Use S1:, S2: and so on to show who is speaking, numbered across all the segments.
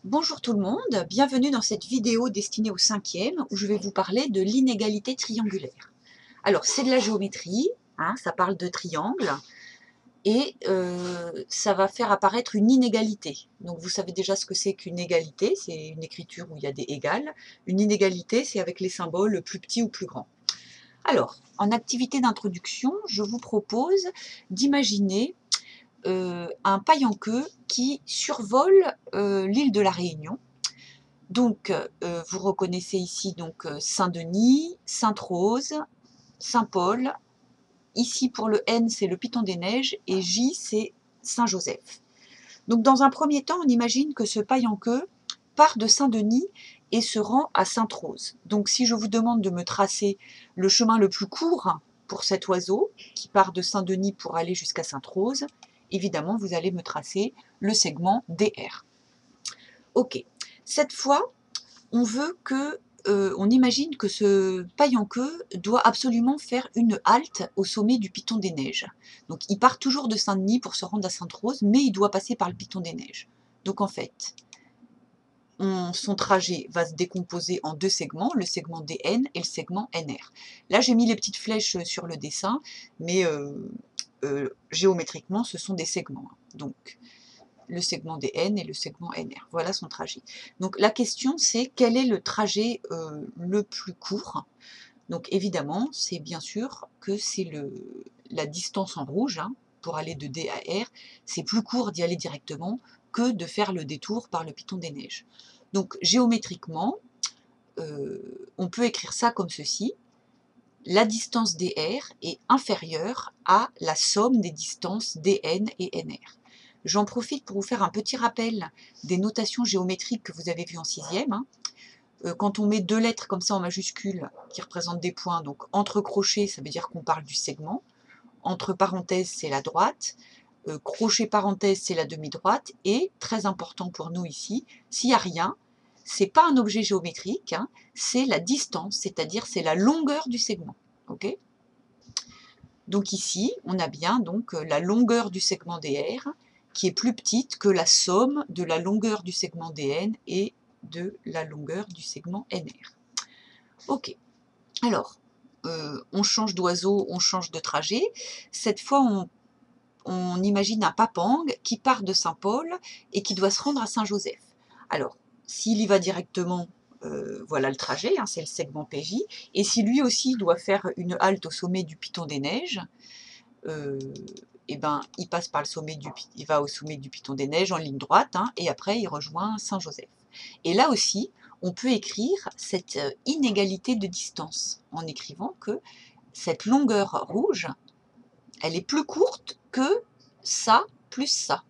S1: Bonjour tout le monde, bienvenue dans cette vidéo destinée au cinquième où je vais vous parler de l'inégalité triangulaire. Alors c'est de la géométrie, hein, ça parle de triangle et ça va faire apparaître une inégalité. Donc vous savez déjà ce que c'est qu'une égalité, c'est une écriture où il y a des égales. Une inégalité, c'est avec les symboles plus petits ou plus grands. Alors, en activité d'introduction, je vous propose d'imaginer un pailles-en-queue qui survole l'île de la Réunion. Donc, vous reconnaissez ici donc Saint-Denis, Sainte-Rose, Saint-Paul. Ici, pour le N, c'est le Piton des Neiges et J, c'est Saint-Joseph. Donc, dans un premier temps, on imagine que ce pailles-en-queue part de Saint-Denis et se rend à Sainte-Rose. Donc, si je vous demande de me tracer le chemin le plus court pour cet oiseau qui part de Saint-Denis pour aller jusqu'à Sainte-Rose, évidemment, vous allez me tracer le segment DR. Ok. Cette fois, on imagine que ce pailles-en-queue doit absolument faire une halte au sommet du Piton des Neiges. Donc il part toujours de Saint-Denis pour se rendre à Sainte-Rose, mais il doit passer par le Piton des Neiges. Donc en fait, son trajet va se décomposer en deux segments, le segment DN et le segment NR. Là j'ai mis les petites flèches sur le dessin, mais géométriquement ce sont des segments. Donc le segment DN et le segment NR. Voilà son trajet. Donc la question c'est quel est le trajet le plus court. Donc évidemment c'est bien sûr que c'est la distance en rouge, hein, pour aller de D à R. C'est plus court d'y aller directement que de faire le détour par le Piton des Neiges. Donc géométriquement, on peut écrire ça comme ceci. La distance DR est inférieure à la somme des distances DN et NR. J'en profite pour vous faire un petit rappel des notations géométriques que vous avez vues en sixième. Quand on met deux lettres comme ça en majuscule qui représentent des points, donc entre crochets, ça veut dire qu'on parle du segment, entre parenthèses, c'est la droite, crochet parenthèse, c'est la demi-droite, et, très important pour nous ici, s'il n'y a rien, c'est pas un objet géométrique, hein, c'est la distance, c'est-à-dire c'est la longueur du segment. Okay, donc ici, on a bien donc la longueur du segment DR qui est plus petite que la somme de la longueur du segment DN et de la longueur du segment NR. Ok, alors, on change d'oiseau, on change de trajet. Cette fois, on imagine un papang qui part de Saint-Paul et qui doit se rendre à Saint-Joseph. Alors, s'il y va directement, voilà le trajet, hein, c'est le segment PJ, et si lui aussi doit faire une halte au sommet du Piton des Neiges, et ben, il passe par il va au sommet du Piton des Neiges en ligne droite, hein, et après il rejoint Saint-Joseph. Et là aussi, on peut écrire cette inégalité de distance en écrivant que cette longueur rouge, elle est plus courte que ça plus ça.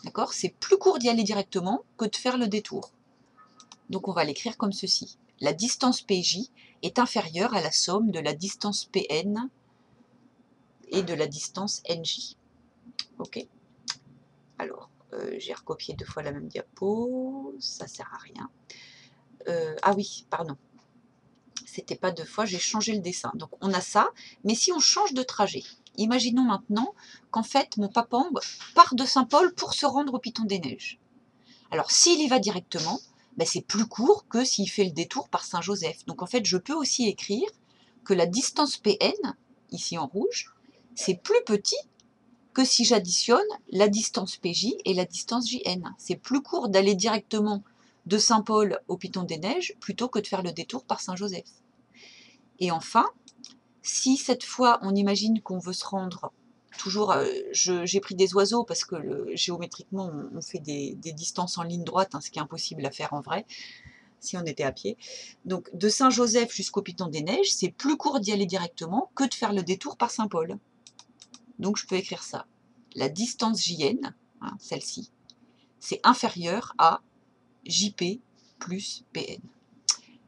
S1: D'accord? C'est plus court d'y aller directement que de faire le détour. Donc on va l'écrire comme ceci. La distance PJ est inférieure à la somme de la distance PN et de la distance NJ. Ok? Alors, j'ai recopié deux fois la même diapo, ça sert à rien. Ah oui, pardon. C'était pas deux fois, j'ai changé le dessin. Donc on a ça, mais si on change de trajet, imaginons maintenant qu'en fait mon papang part de Saint-Paul pour se rendre au Piton des Neiges. Alors s'il y va directement, ben, c'est plus court que s'il fait le détour par Saint-Joseph. Donc en fait je peux aussi écrire que la distance PN, ici en rouge, c'est plus petit que si j'additionne la distance PJ et la distance JN. C'est plus court d'aller directement de Saint-Paul au Piton des Neiges plutôt que de faire le détour par Saint-Joseph. Et enfin, si cette fois on imagine qu'on veut se rendre, toujours, j'ai pris des oiseaux parce que géométriquement on fait des distances en ligne droite, hein, ce qui est impossible à faire en vrai si on était à pied. Donc de Saint-Joseph jusqu'au Piton des Neiges, c'est plus court d'y aller directement que de faire le détour par Saint-Paul. Donc je peux écrire ça. La distance JN, hein, celle-ci, c'est inférieur à JP plus PN.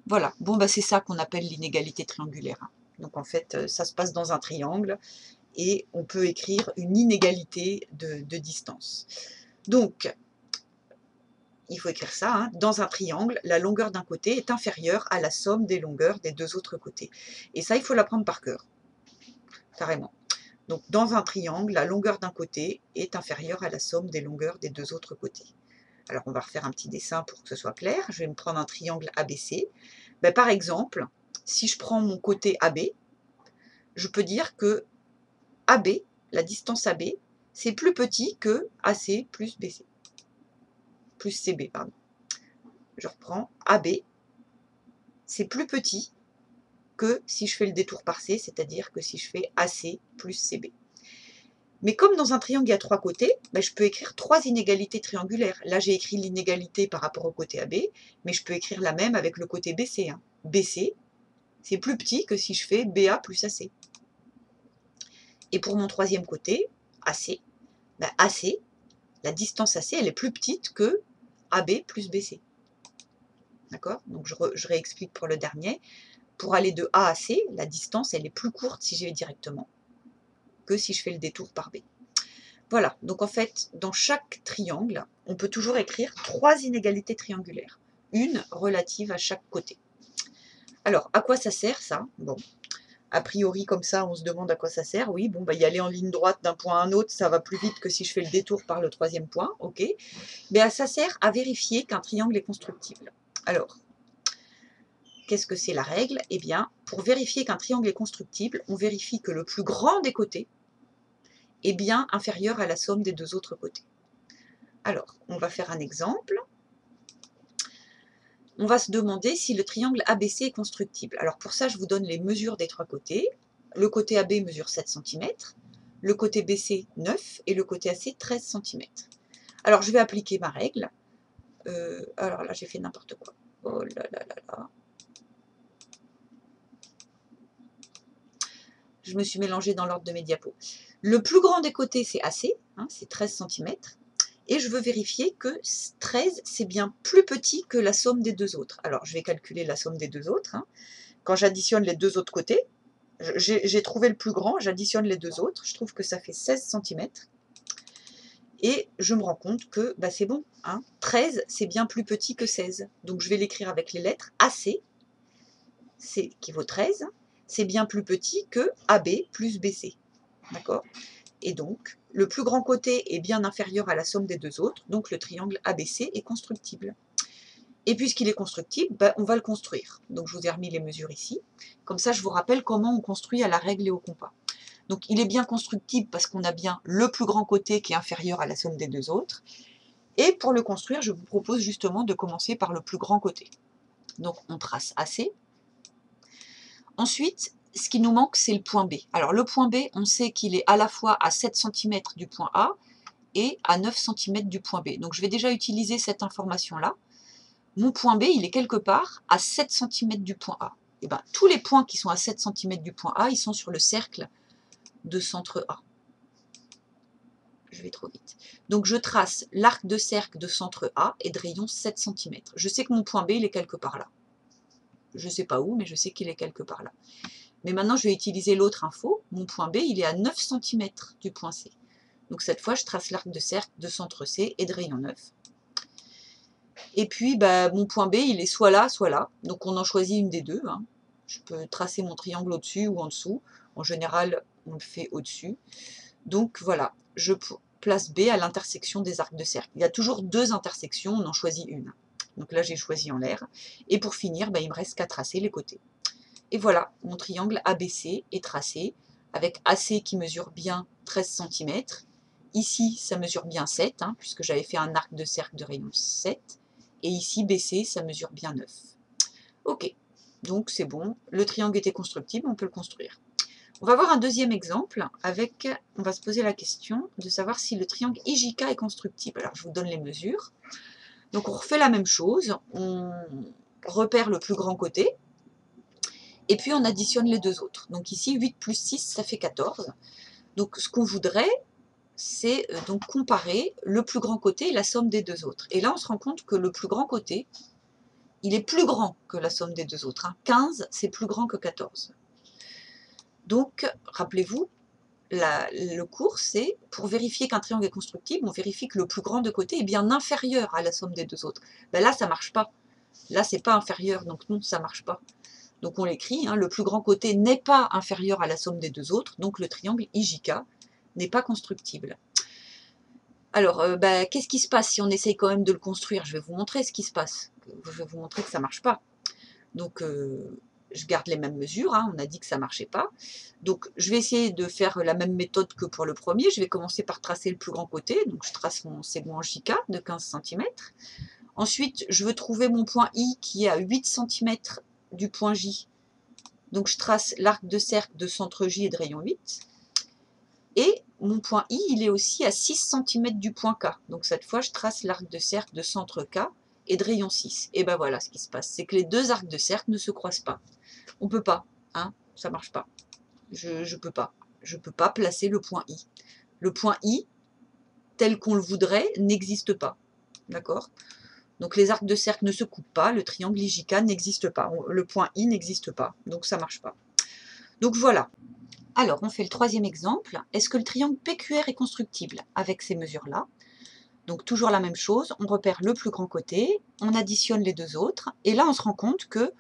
S1: Voilà, bon bah c'est ça qu'on appelle l'inégalité triangulaire. Donc en fait, ça se passe dans un triangle et on peut écrire une inégalité de distance. Donc, il faut écrire ça, hein, dans un triangle, la longueur d'un côté est inférieure à la somme des longueurs des deux autres côtés. Et ça, il faut l'apprendre par cœur, carrément. Donc dans un triangle, la longueur d'un côté est inférieure à la somme des longueurs des deux autres côtés. Alors, on va refaire un petit dessin pour que ce soit clair. Je vais me prendre un triangle ABC. Ben, par exemple, si je prends mon côté AB, je peux dire que AB, la distance AB, c'est plus petit que AC plus BC. Plus CB, pardon. Je reprends AB, c'est plus petit que si je fais le détour par C, c'est-à-dire que si je fais AC plus CB. Mais comme dans un triangle, il y a 3 côtés, ben je peux écrire 3 inégalités triangulaires. Là, j'ai écrit l'inégalité par rapport au côté AB, mais je peux écrire la même avec le côté BC. Hein. BC, c'est plus petit que si je fais BA plus AC. Et pour mon troisième côté, AC, ben AC, la distance AC, elle est plus petite que AB plus BC. D'accord? Donc je réexplique pour le dernier. Pour aller de A à C, la distance, elle est plus courte si j'y vais directement que si je fais le détour par B. Voilà, donc en fait, dans chaque triangle, on peut toujours écrire 3 inégalités triangulaires, une relative à chaque côté. Alors, à quoi ça sert ça? Bon, a priori comme ça, on se demande à quoi ça sert. Oui, bon, bah, y aller en ligne droite d'un point à un autre, ça va plus vite que si je fais le détour par le troisième point, ok. Mais ça sert à vérifier qu'un triangle est constructible. Alors, qu'est-ce que c'est la règle? Eh bien, pour vérifier qu'un triangle est constructible, on vérifie que le plus grand des côtés est bien inférieur à la somme des 2 autres côtés. Alors, on va faire un exemple. On va se demander si le triangle ABC est constructible. Alors pour ça, je vous donne les mesures des 3 côtés. Le côté AB mesure 7 cm, le côté BC 9 et le côté AC 13 cm. Alors je vais appliquer ma règle. Alors là, j'ai fait n'importe quoi. Oh là là là là. Je me suis mélangée dans l'ordre de mes diapos. Le plus grand des côtés, c'est AC, hein, c'est 13 cm. Et je veux vérifier que 13, c'est bien plus petit que la somme des 2 autres. Alors, je vais calculer la somme des 2 autres. Hein. Quand j'additionne les 2 autres côtés, j'ai trouvé le plus grand, j'additionne les 2 autres, je trouve que ça fait 16 cm. Et je me rends compte que bah, c'est bon. Hein. 13, c'est bien plus petit que 16. Donc, je vais l'écrire avec les lettres AC, qui vaut 13, c'est bien plus petit que AB plus BC. D'accord? Et donc, le plus grand côté est bien inférieur à la somme des 2 autres, donc le triangle ABC est constructible. Et puisqu'il est constructible, ben, on va le construire. Donc je vous ai remis les mesures ici. Comme ça, je vous rappelle comment on construit à la règle et au compas. Donc il est bien constructible parce qu'on a bien le plus grand côté qui est inférieur à la somme des 2 autres. Et pour le construire, je vous propose justement de commencer par le plus grand côté. Donc on trace AC. Ensuite, ce qui nous manque, c'est le point B. Alors le point B, on sait qu'il est à la fois à 7 cm du point A et à 9 cm du point B. Donc je vais déjà utiliser cette information-là. Mon point B, il est quelque part à 7 cm du point A. Et bien, tous les points qui sont à 7 cm du point A, ils sont sur le cercle de centre A. Je vais trop vite. Donc je trace l'arc de cercle de centre A et de rayon 7 cm. Je sais que mon point B, il est quelque part là. Je ne sais pas où, mais je sais qu'il est quelque part là. Mais maintenant, je vais utiliser l'autre info. Mon point B, il est à 9 cm du point C. Donc cette fois, je trace l'arc de cercle de centre C et de rayon 9. Et puis, bah, mon point B, il est soit là, soit là. Donc on en choisit une des deux. Hein. Je peux tracer mon triangle au-dessus ou en dessous. En général, on le fait au-dessus. Donc voilà, je place B à l'intersection des arcs de cercle. Il y a toujours 2 intersections, on en choisit une. Donc là, j'ai choisi en l'air. Et pour finir, bah, il me reste qu'à tracer les côtés. Et voilà, mon triangle ABC est tracé, avec AC qui mesure bien 13 cm. Ici, ça mesure bien 7, hein, puisque j'avais fait un arc de cercle de rayon 7. Et ici, BC, ça mesure bien 9. Ok, donc c'est bon, le triangle était constructible, on peut le construire. On va voir un deuxième exemple, on va se poser la question de savoir si le triangle IJK est constructible. Alors, je vous donne les mesures. Donc, on refait la même chose, on repère le plus grand côté, et puis on additionne les 2 autres. Donc ici, 8 plus 6, ça fait 14. Donc ce qu'on voudrait, c'est donc comparer le plus grand côté et la somme des 2 autres. Et là, on se rend compte que le plus grand côté, il est plus grand que la somme des 2 autres. Hein. 15, c'est plus grand que 14. Donc, rappelez-vous, le cours, c'est pour vérifier qu'un triangle est constructible, on vérifie que le plus grand de côté est bien inférieur à la somme des 2 autres. Ben là, ça ne marche pas. Là, c'est pas inférieur, donc non, ça ne marche pas. Donc on l'écrit, hein, le plus grand côté n'est pas inférieur à la somme des 2 autres, donc le triangle IJK n'est pas constructible. Alors, bah, qu'est-ce qui se passe si on essaye quand même de le construire? Je vais vous montrer ce qui se passe. Je vais vous montrer que ça ne marche pas. Donc, je garde les mêmes mesures, hein, on a dit que ça ne marchait pas. Donc, je vais essayer de faire la même méthode que pour le premier. Je vais commencer par tracer le plus grand côté. Donc, je trace mon segment JK de 15 cm. Ensuite, je veux trouver mon point I qui est à 8 cm du point J. Donc, je trace l'arc de cercle de centre J et de rayon 8. Et mon point I, il est aussi à 6 cm du point K. Donc, cette fois, je trace l'arc de cercle de centre K et de rayon 6. Et ben voilà ce qui se passe. C'est que les deux arcs de cercle ne se croisent pas. On ne peut pas, hein, ça ne marche pas. Je ne peux pas. Je ne peux pas placer le point I. Le point I, tel qu'on le voudrait, n'existe pas. D'accord? Donc les arcs de cercle ne se coupent pas, le triangle IJK n'existe pas, le point I n'existe pas, donc ça ne marche pas. Donc voilà. Alors, on fait le troisième exemple. Est-ce que le triangle PQR est constructible avec ces mesures-là? Donc toujours la même chose, on repère le plus grand côté, on additionne les deux autres, et là on se rend compte que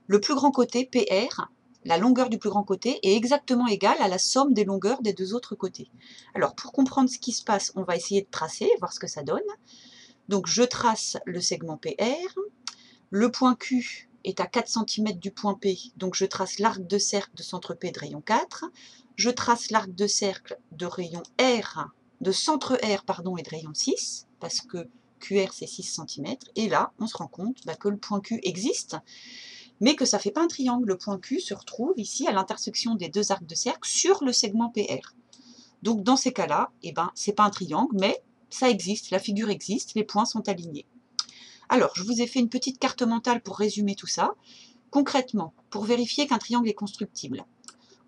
S1: le plus grand côté, PR, la longueur du plus grand côté, est exactement égale à la somme des longueurs des deux autres côtés. Alors pour comprendre ce qui se passe, on va essayer de tracer, voir ce que ça donne. Donc je trace le segment PR, le point Q est à 4 cm du point P, donc je trace l'arc de cercle de centre P de rayon 4, je trace l'arc de cercle de rayon R, de centre R pardon, et de rayon 6, parce que QR c'est 6 cm, et là on se rend compte que le point Q existe, mais que ça ne fait pas un triangle. Le point Q se retrouve ici à l'intersection des deux arcs de cercle sur le segment PR. Donc dans ces cas-là, eh ben, ce n'est pas un triangle, mais ça existe, la figure existe, les points sont alignés. Alors, je vous ai fait une petite carte mentale pour résumer tout ça. Concrètement, pour vérifier qu'un triangle est constructible,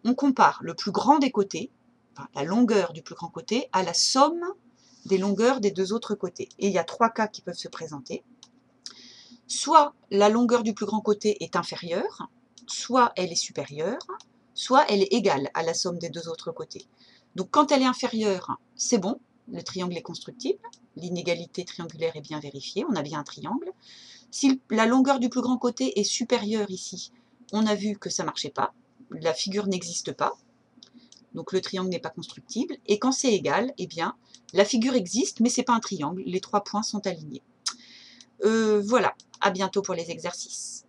S1: on compare le plus grand des côtés, enfin, la longueur du plus grand côté, à la somme des longueurs des deux autres côtés. Et il y a trois cas qui peuvent se présenter. Soit la longueur du plus grand côté est inférieure, soit elle est supérieure, soit elle est égale à la somme des deux autres côtés. Donc quand elle est inférieure, c'est bon, le triangle est constructible, l'inégalité triangulaire est bien vérifiée, on a bien un triangle. Si la longueur du plus grand côté est supérieure ici, on a vu que ça ne marchait pas, la figure n'existe pas, donc le triangle n'est pas constructible. Et quand c'est égal, eh bien, la figure existe, mais ce n'est pas un triangle, les trois points sont alignés. Voilà, à bientôt pour les exercices.